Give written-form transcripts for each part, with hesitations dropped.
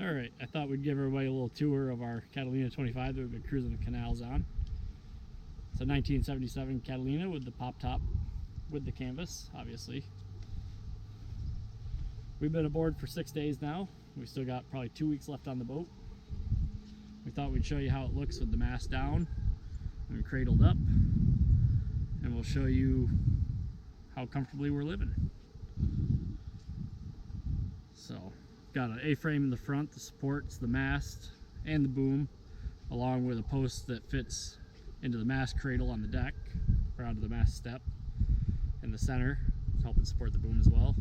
Alright, I thought we'd give everybody a little tour of our Catalina 25 that we've been cruising the canals on. It's a 1977 Catalina with the pop top with the canvas, obviously. We've been aboard for 6 days now. We still got probably 2 weeks left on the boat. We thought we'd show you how it looks with the mast down and cradled up, and we'll show you how comfortably we're living. So, got an A-frame in the front that supports the mast and the boom, along with a post that fits into the mast cradle on the deck, or onto the mast step in the center, helping support the boom as well.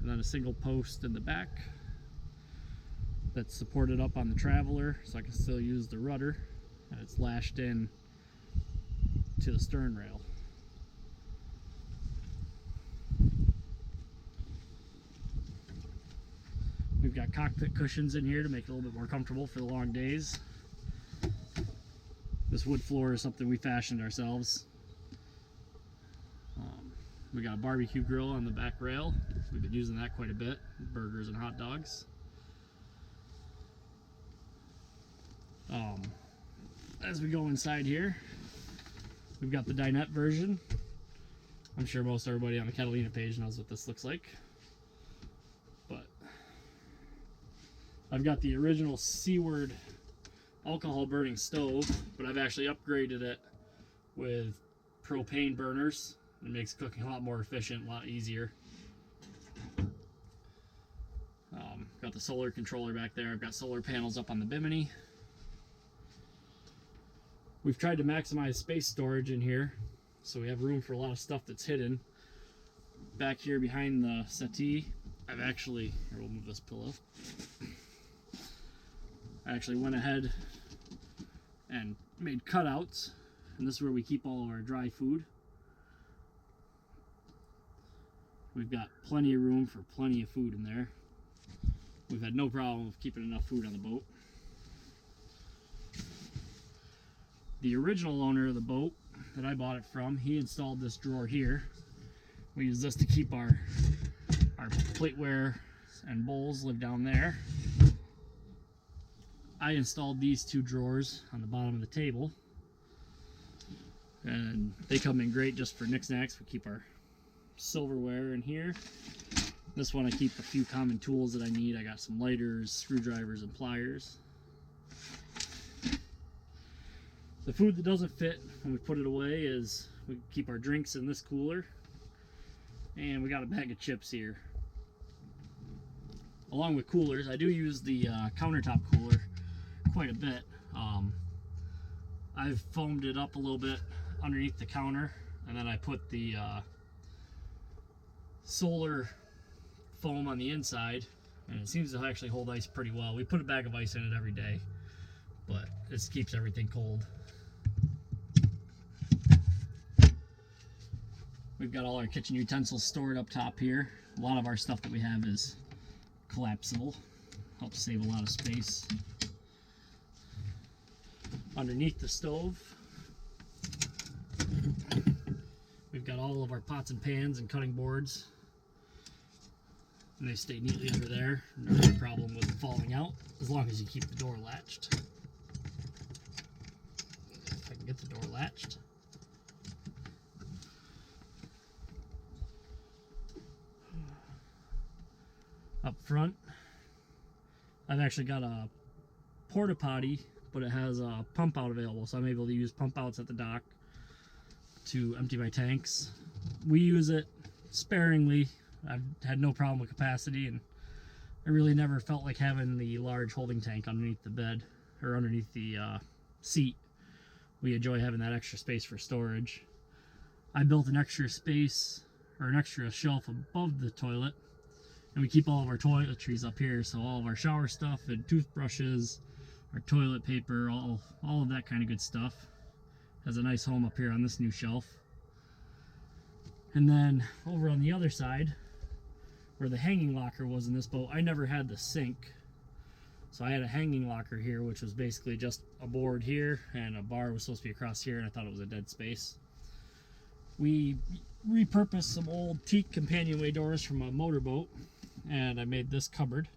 And then a single post in the back that's supported up on the traveler, so I can still use the rudder, and it's lashed in to the stern rail. We've got cockpit cushions in here to make it a little bit more comfortable for the long days. This wood floor is something we fashioned ourselves. We got a barbecue grill on the back rail. We've been using that quite a bit, burgers and hot dogs. As we go inside here, we've got the dinette version. I'm sure most everybody on the Catalina page knows what this looks like. But I've got the original Seaward alcohol burning stove, but I've actually upgraded it with propane burners. It makes cooking a lot more efficient, a lot easier. Got the solar controller back there. I've got solar panels up on the bimini. We've tried to maximize space storage in here, so we have room for a lot of stuff that's hidden. Back here behind the settee, I've actually, here, we'll move this pillow. I actually went ahead and made cutouts, and this is where we keep all of our dry food. We've got plenty of room for plenty of food in there. We've had no problem with keeping enough food on the boat. The original owner of the boat that I bought it from, he installed this drawer here. We use this to keep our plateware and bowls live down there. I installed these two drawers on the bottom of the table, and they come in great just for knickknacks. We keep our silverware in here. This one I keep a few common tools that I need. I got some lighters, screwdrivers, and pliers. The food that doesn't fit when we put it away is we keep our drinks in this cooler, and we got a bag of chips here. Along with coolers, I do use the countertop cooler quite a bit. I've foamed it up a little bit underneath the counter, and then I put the solar foam on the inside, and it seems to actually hold ice pretty well. We put a bag of ice in it every day, but this keeps everything cold. We've got all our kitchen utensils stored up top here. A lot of our stuff that we have is collapsible. Helps save a lot of space. Underneath the stove, we've got all of our pots and pans and cutting boards. And they stay neatly under there. No problem with falling out, as long as you keep the door latched. If I can get the door latched. Up front, I've actually got a porta potty, but it has a pump out available, so I'm able to use pump outs at the dock to empty my tanks. We use it sparingly. I've had no problem with capacity, and I really never felt like having the large holding tank underneath the bed or underneath the seat. We enjoy having that extra space for storage. I built an extra space, or an extra shelf above the toilet, and we keep all of our toiletries up here, so all of our shower stuff and toothbrushes, our toilet paper, all of that kind of good stuff has a nice home up here on this new shelf. And then over on the other side, where the hanging locker was in this boat, I never had the sink, so I had a hanging locker here, which was basically just a board here, and a bar was supposed to be across here, and I thought it was a dead space. We repurposed some old teak companionway doors from a motorboat, and I made this cupboard.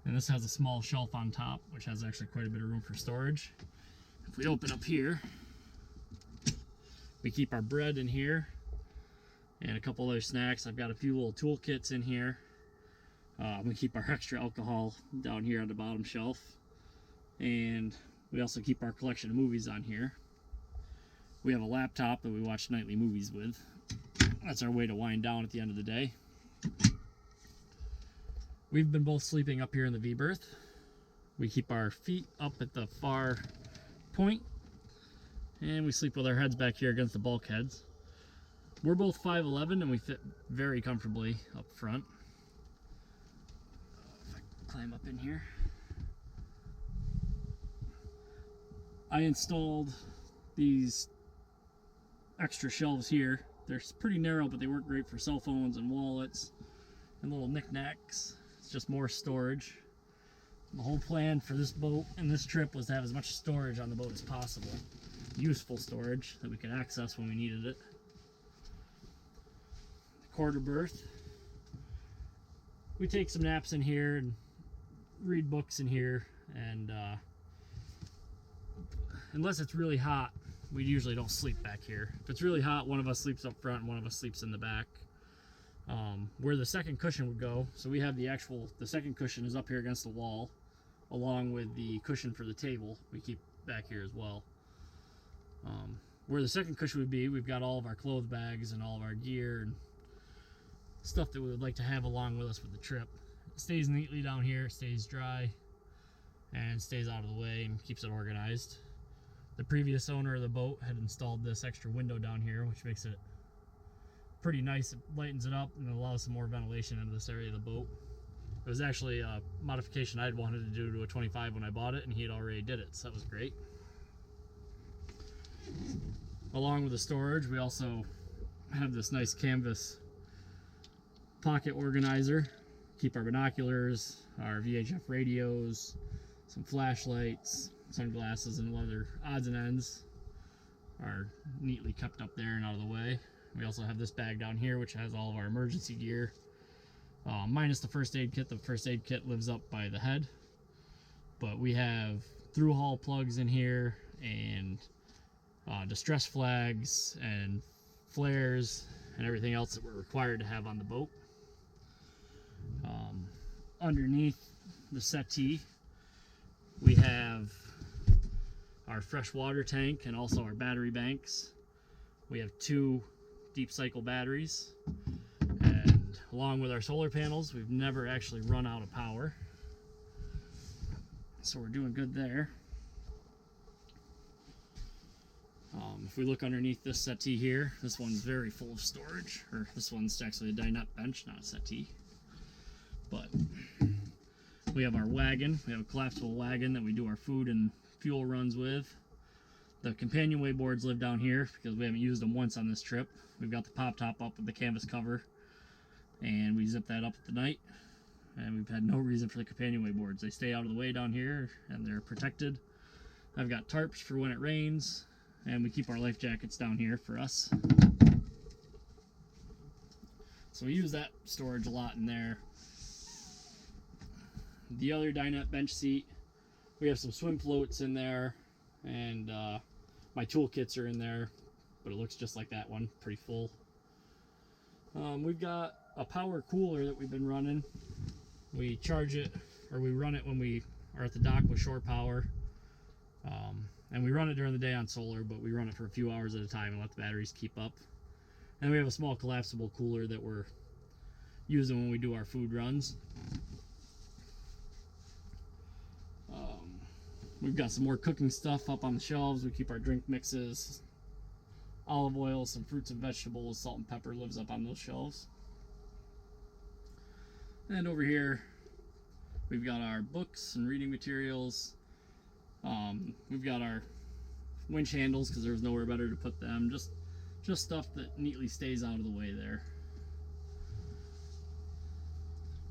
And this has a small shelf on top, which has actually quite a bit of room for storage. If we open up here, we keep our bread in here and a couple other snacks. I've got a few little toolkits in here. We keep our extra alcohol down here on the bottom shelf. And we also keep our collection of movies on here. We have a laptop that we watch nightly movies with. That's our way to wind down at the end of the day. We've been both sleeping up here in the V berth. We keep our feet up at the far point, and we sleep with our heads back here against the bulkheads. We're both 5'11", and we fit very comfortably up front. If I climb up in here. I installed these extra shelves here. They're pretty narrow, but they work great for cell phones and wallets and little knickknacks. It's just more storage. The whole plan for this boat and this trip was to have as much storage on the boat as possible. Useful storage that we could access when we needed it. The quarter berth. We take some naps in here and read books in here, and unless it's really hot, we usually don't sleep back here. If it's really hot, one of us sleeps up front and one of us sleeps in the back. Where the second cushion would go, so we have the second cushion is up here against the wall, along with the cushion for the table we keep back here as well. Where the second cushion would be, we've got all of our clothes bags and all of our gear and stuff that we would like to have along with us with the trip. It stays neatly down here, it stays dry, and stays out of the way and keeps it organized. The previous owner of the boat had installed this extra window down here, which makes it pretty nice. It lightens it up and allows some more ventilation into this area of the boat. It was actually a modification I'd wanted to do to a 25 when I bought it, and he had already did it, so that was great. Along with the storage, we also have this nice canvas pocket organizer. Keep our binoculars, our VHF radios, some flashlights, sunglasses, and other odds and ends are neatly kept up there and out of the way. We also have this bag down here, which has all of our emergency gear, minus the first aid kit. The first aid kit lives up by the head, but we have through-hull plugs in here, and distress flags and flares and everything else that we're required to have on the boat. Underneath the settee, we have our fresh water tank and also our battery banks. We have 2 deep cycle batteries, and along with our solar panels, we've never actually run out of power, so we're doing good there. If we look underneath this settee here, this one's very full of storage, or this one's actually a dinette bench, not a settee. But we have our wagon. We have a collapsible wagon that we do our food and fuel runs with. The companionway boards live down here because we haven't used them once on this trip. We've got the pop top up with the canvas cover, and we zip that up at the night, and we've had no reason for the companionway boards. They stay out of the way down here and they're protected. I've got tarps for when it rains, and we keep our life jackets down here for us. So we use that storage a lot in there. The other dinette bench seat, we have some swim floats in there, and my toolkits are in there, but it looks just like that one, pretty full. We've got a power cooler that we've been running. We charge it, or we run it when we are at the dock with shore power. And we run it during the day on solar, but we run it for a few hours at a time and let the batteries keep up. And we have a small collapsible cooler that we're using when we do our food runs. We've got some more cooking stuff up on the shelves. We keep our drink mixes, olive oil, some fruits and vegetables, salt and pepper lives up on those shelves. And over here, we've got our books and reading materials. We've got our winch handles because there's nowhere better to put them. Just stuff that neatly stays out of the way there.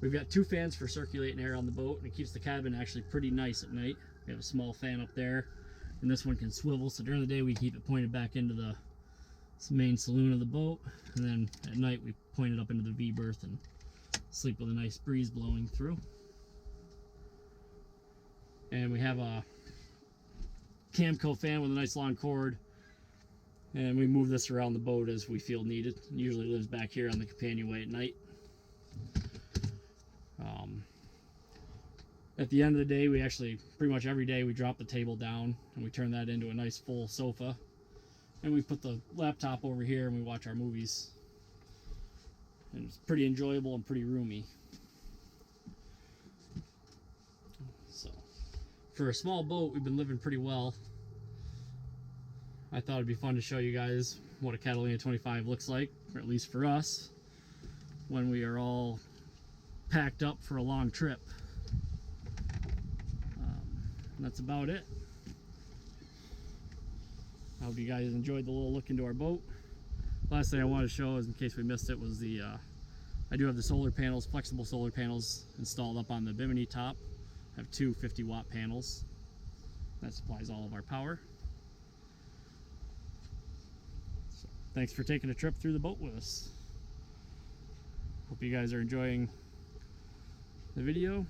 We've got 2 fans for circulating air on the boat, and it keeps the cabin actually pretty nice at night. We have a small fan up there, and this one can swivel, so during the day we keep it pointed back into the main saloon of the boat, and then at night we point it up into the V berth and sleep with a nice breeze blowing through. And we have a Camco fan with a nice long cord. And we move this around the boat as we feel needed. It usually lives back here on the companionway at night. At the end of the day, we actually, pretty much every day, we drop the table down and we turn that into a nice full sofa. And we put the laptop over here and we watch our movies. And it's pretty enjoyable and pretty roomy. So, for a small boat, we've been living pretty well. I thought it'd be fun to show you guys what a Catalina 25 looks like, or at least for us, when we are all packed up for a long trip. That's about it. I hope you guys enjoyed the little look into our boat. Last thing I wanted to show is, in case we missed it, was the I do have the solar panels, flexible solar panels installed up on the Bimini top. I have two 50-watt panels. That supplies all of our power. So, thanks for taking a trip through the boat with us. Hope you guys are enjoying the video.